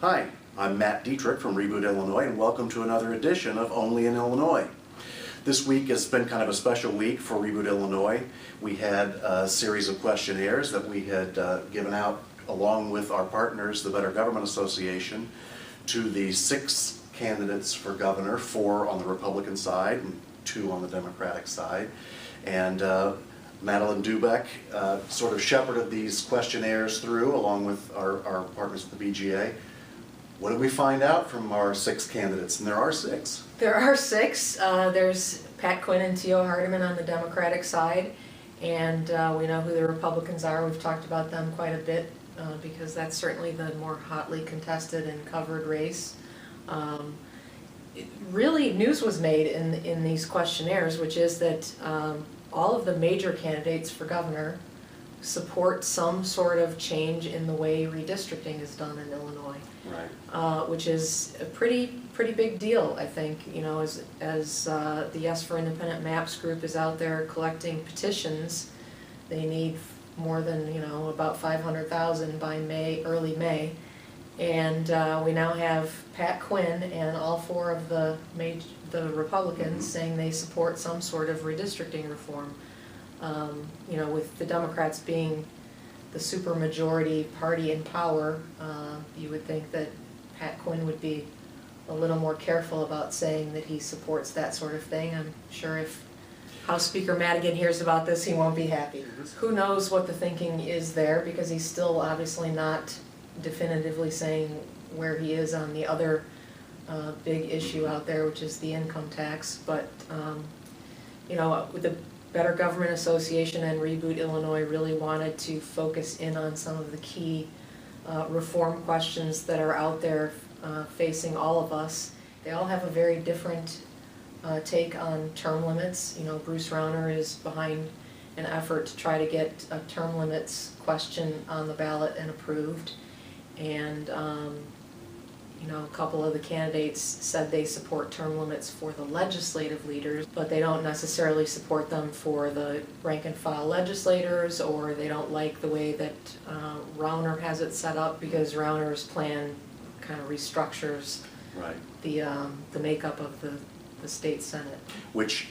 Hi, I'm Matt Dietrich from Reboot Illinois, and welcome to another edition of Only in Illinois. This week has been kind of a special week for Reboot Illinois. We had a series of questionnaires that we had given out along with our partners, the Better Government Association, to the 6 candidates for governor, 4 on the Republican side and 2 on the Democratic side. And Madeleine Doubek sort of shepherded these questionnaires through along with our partners at the BGA. What did we find out from our 6 candidates? And there are 6. There are 6. There's Pat Quinn and Theo Hardiman on the Democratic side, and we know who the Republicans are. We've talked about them quite a bit because that's certainly the more hotly contested and covered race. Really, news was made in these questionnaires, which is that all of the major candidates for governor support some sort of change in the way redistricting is done in Illinois. Right. Which is a pretty big deal, I think. You know, as the Yes for Independent Maps group is out there collecting petitions, they need more than, about 500,000 by early May. And we now have Pat Quinn and all 4 of the Republicans saying they support some sort of redistricting reform. With the Democrats being the supermajority party in power, you would think that Pat Quinn would be a little more careful about saying that he supports that sort of thing. I'm sure if House Speaker Madeleine hears about this, he won't be happy. Who knows what the thinking is there, because he's still obviously not definitively saying where he is on the other big issue out there, which is the income tax. But with the Better Government Association and Reboot Illinois really wanted to focus in on some of the key reform questions that are out there facing all of us. They all have a very different take on term limits. Bruce Rauner is behind an effort to try to get a term limits question on the ballot and approved. And a couple of the candidates said they support term limits for the legislative leaders, but they don't necessarily support them for the rank and file legislators, or they don't like the way that Rauner has it set up, because Rauner's plan kind of restructures the makeup of the state senate. Which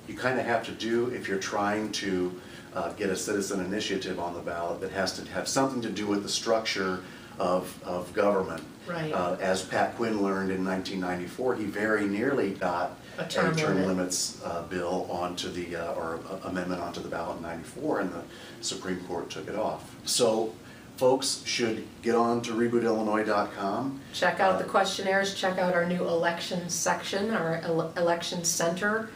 you kind of have to do if you're trying to get a citizen initiative on the ballot that has to have something to do with the structure of government. Right. As Pat Quinn learned in 1994, he very nearly got a term limits bill onto the, or amendment onto the ballot in 94, and the Supreme Court took it off. So folks should get on to rebootillinois.com. Check out the questionnaires, check out our new elections section, our election center,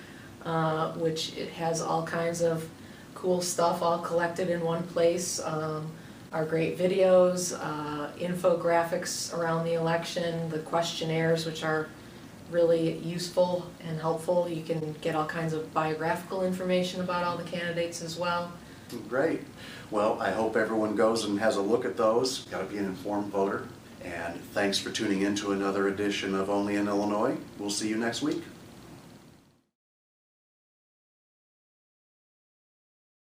which it has all kinds of cool stuff all collected in one place. Our great videos, infographics around the election, the questionnaires, which are really useful and helpful. You can get all kinds of biographical information about all the candidates as well. Great. Well, I hope everyone goes and has a look at those. Got to be an informed voter. And thanks for tuning in to another edition of Only in Illinois. We'll see you next week.